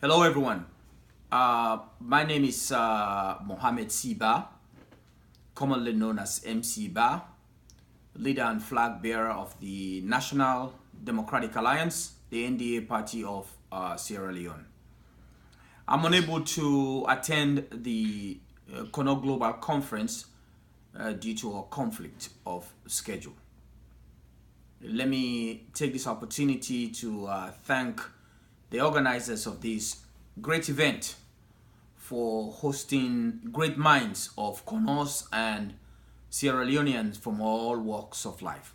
Hello, everyone. My name is Mohammed Siba, commonly known as MC Ba, leader and flag bearer of the National Democratic Alliance, the NDA party of Sierra Leone. I'm unable to attend the Kono Global Conference due to a conflict of schedule. Let me take this opportunity to thank the organizers of this great event for hosting great minds of Konos and Sierra Leoneans from all walks of life.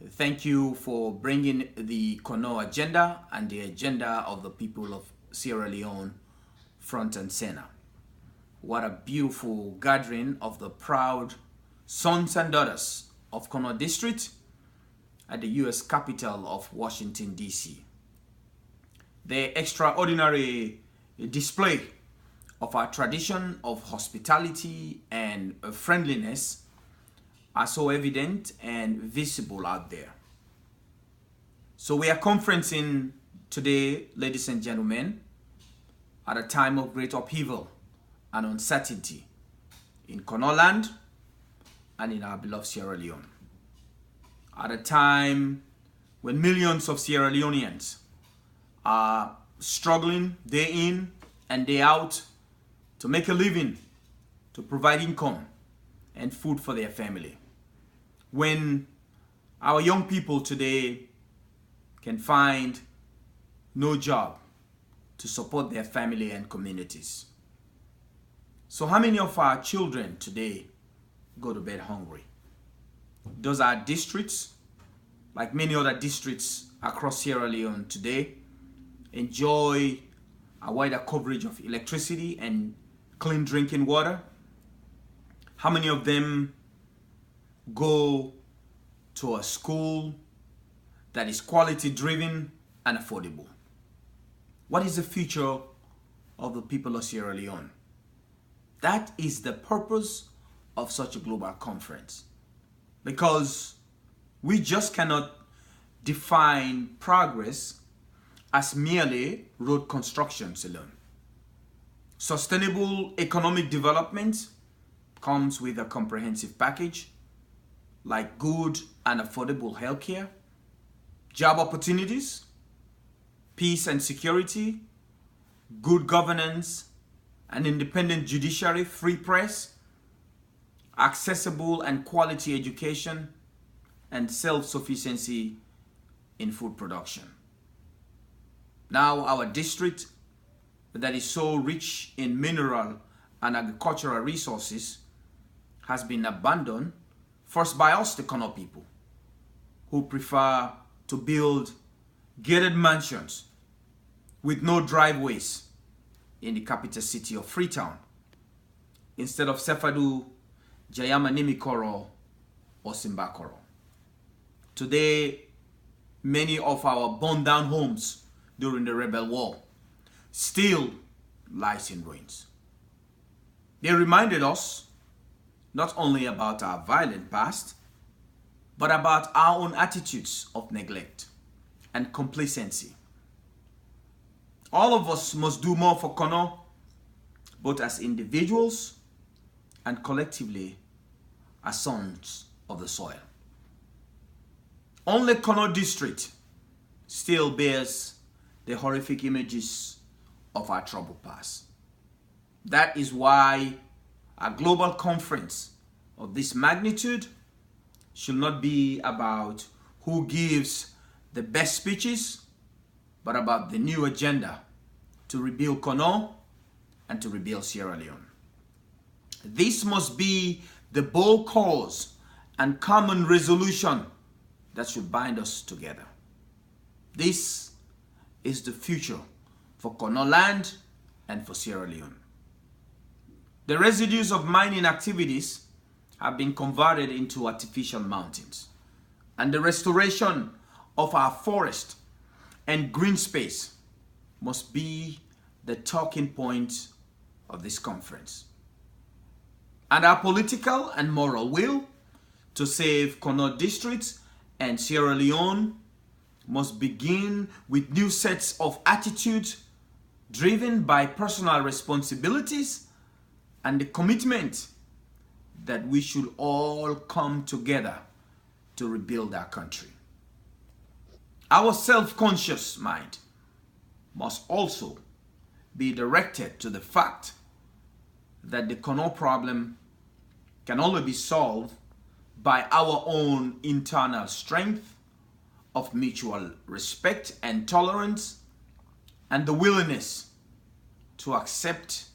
Thank you for bringing the Kono agenda and the agenda of the people of Sierra Leone front and center. What a beautiful gathering of the proud sons and daughters of Kono District at the U.S. capital of Washington, D.C. The extraordinary display of our tradition of hospitality and friendliness are so evident and visible out there. So we are conferencing today, ladies and gentlemen, at a time of great upheaval and uncertainty in Kono land and in our beloved Sierra Leone. At a time when millions of Sierra Leoneans are struggling day in and day out to make a living, to provide income and food for their family. When our young people today can find no job to support their family and communities. So how many of our children today go to bed hungry? Does our districts, like many other districts across Sierra Leone today, enjoy a wider coverage of electricity and clean drinking water? How many of them go to a school that is quality driven and affordable? What is the future of the people of Sierra Leone? That is the purpose of such a global conference, because we just cannot define progress as merely road constructions alone. Sustainable economic development comes with a comprehensive package like good and affordable healthcare, job opportunities, peace and security, good governance, an independent judiciary, free press, accessible and quality education, and self-sufficiency in food production. Now our district that is so rich in mineral and agricultural resources has been abandoned, first by us, the Kono people, who prefer to build gated mansions with no driveways in the capital city of Freetown, instead of Sefadu, Jayama Nimikoro, or Simbakoro. Today, many of our burned down homes during the rebel war still lies in ruins. They reminded us not only about our violent past, but about our own attitudes of neglect and complacency. All of us must do more for Kono, both as individuals and collectively as sons of the soil. Only Kono district still bears the horrific images of our troubled past. That is why a global conference of this magnitude should not be about who gives the best speeches, but about the new agenda to rebuild Kono and to rebuild Sierra Leone. This must be the bold cause and common resolution that should bind us together. This is the future for Kono land and for Sierra Leone. The residues of mining activities have been converted into artificial mountains, and the restoration of our forest and green space must be the talking point of this conference. And our political and moral will to save Kono districts and Sierra Leone must begin with new sets of attitudes driven by personal responsibilities and the commitment that we should all come together to rebuild our country. Our self-conscious mind must also be directed to the fact that the Kono problem can only be solved by our own internal strength of mutual respect and tolerance, and the willingness to accept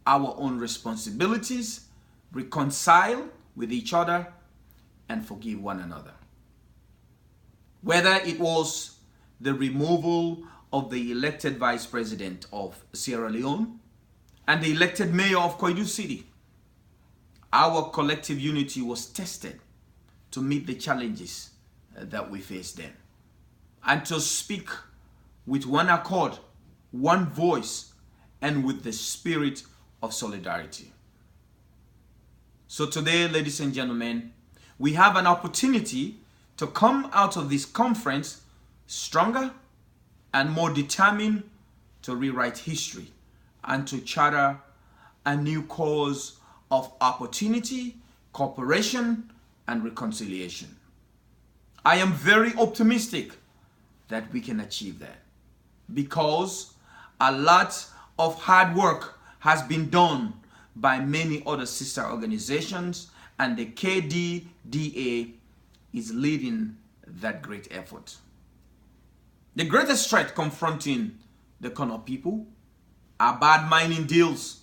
our own responsibilities, reconcile with each other, and forgive one another. Whether it was the removal of the elected vice president of Sierra Leone and the elected mayor of Koidu City, our collective unity was tested to meet the challenges that we faced then, and to speak with one accord, one voice, and with the spirit of solidarity. So today, ladies and gentlemen, we have an opportunity to come out of this conference stronger and more determined to rewrite history and to charter a new course of opportunity, cooperation, and reconciliation. I am very optimistic that we can achieve that, because a lot of hard work has been done by many other sister organizations, and the KDDA is leading that great effort. The greatest threat confronting the Kono people are bad mining deals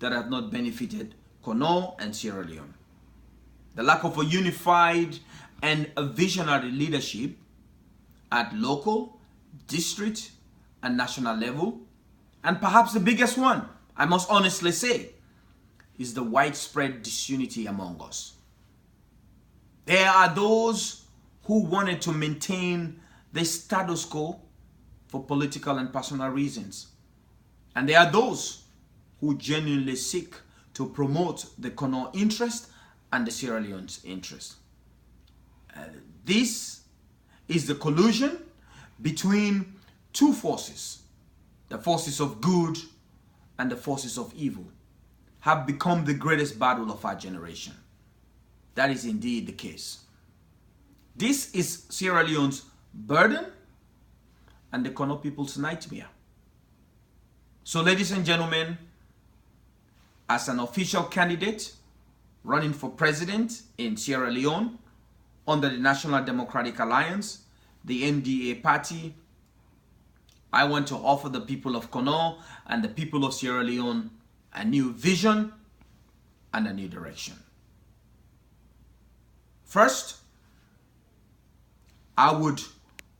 that have not benefited Kono and Sierra Leone. The lack of a unified and a visionary leadership at local, district, and national level, and perhaps the biggest one, I must honestly say, is the widespread disunity among us. There are those who wanted to maintain the status quo for political and personal reasons, and there are those who genuinely seek to promote the Kono interest and the Sierra Leone's interest. This is the collusion between two forces. The forces of good and the forces of evil have become the greatest battle of our generation. That is indeed the case. This is Sierra Leone's burden and the Kono people's nightmare. So, ladies and gentlemen, as an official candidate running for president in Sierra Leone under the National Democratic Alliance, the NDA party, I want to offer the people of Kono and the people of Sierra Leone a new vision and a new direction. First, I would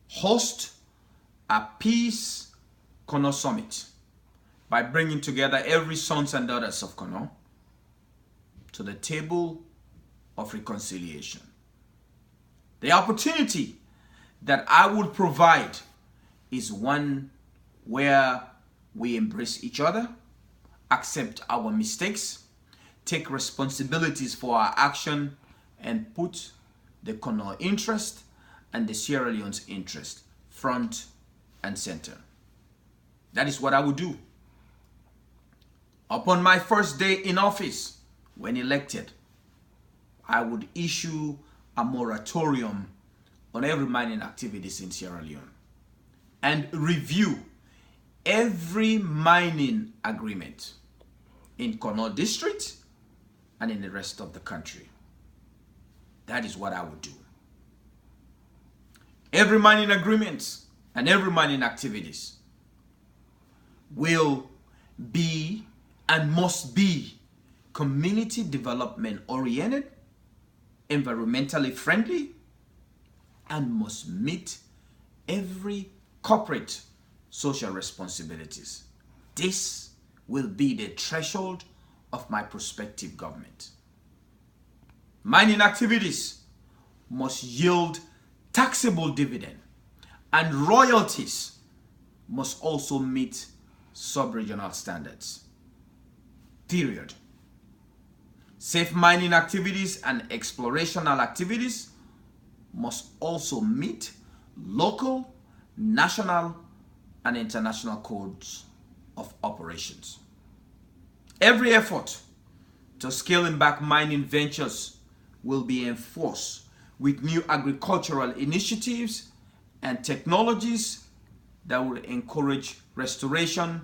host a Peace Kono Summit by bringing together every sons and daughters of Kono to the table of reconciliation. The opportunity that I would provide is one where we embrace each other, accept our mistakes, take responsibilities for our action, and put the Kono interest and the Sierra Leone's interest front and center. That is what I would do. Upon my first day in office, when elected, I would issue a moratorium on every mining activities in Sierra Leone and review every mining agreement in Kono district and in the rest of the country. That is what I would do. Every mining agreement and every mining activities will be and must be community development oriented, environmentally friendly, and must meet every corporate social responsibilities. This will be the threshold of my prospective government. Mining activities must yield taxable dividend, and royalties must also meet sub-regional standards. Period. Safe mining activities and explorational activities must also meet local, national, and international codes of operations. Every effort to scaling back mining ventures will be enforced with new agricultural initiatives and technologies that will encourage restoration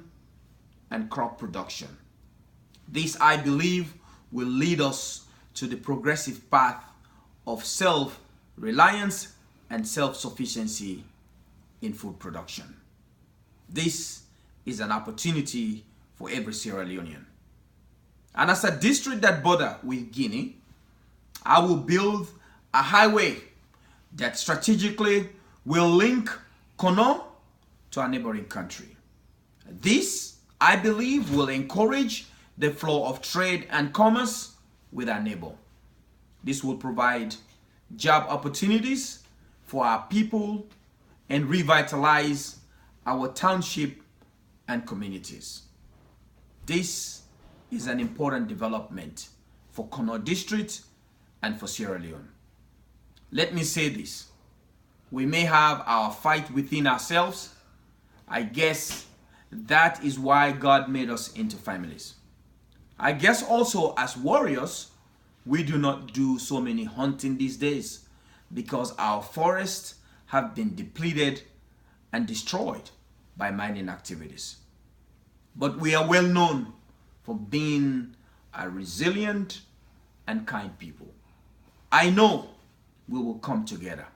and crop production. This, I believe, will lead us to the progressive path of self-reliance and self-sufficiency in food production. This is an opportunity for every Sierra Leonean. And as a district that borders with Guinea, I will build a highway that strategically will link Kono to a neighboring country. This, I believe, will encourage the flow of trade and commerce with our neighbor. This will provide job opportunities for our people and revitalize our township and communities. This is an important development for Kono District and for Sierra Leone. Let me say this. We may have our fight within ourselves. I guess that is why God made us into families. I guess also as warriors, we do not do so many hunting these days because our forests have been depleted and destroyed by mining activities. But we are well known for being a resilient and kind people. I know we will come together.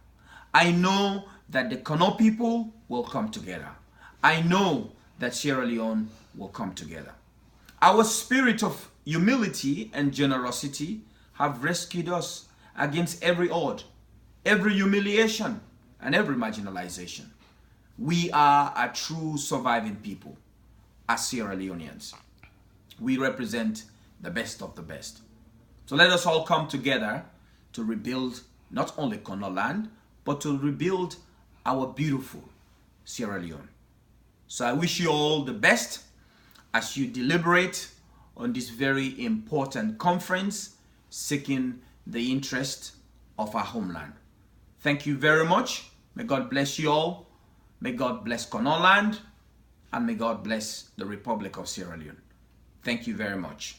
I know that the Kono people will come together. I know that Sierra Leone will come together. Our spirit of humility and generosity have rescued us against every odd, every humiliation, and every marginalization. We are a true surviving people as Sierra Leoneans. We represent the best of the best. So let us all come together to rebuild not only Kono land, but to rebuild our beautiful Sierra Leone. So I wish you all the best as you deliberate on this very important conference seeking the interest of our homeland. Thank you very much. May God bless you all. May God bless Kono land, and may God bless the Republic of Sierra Leone. Thank you very much.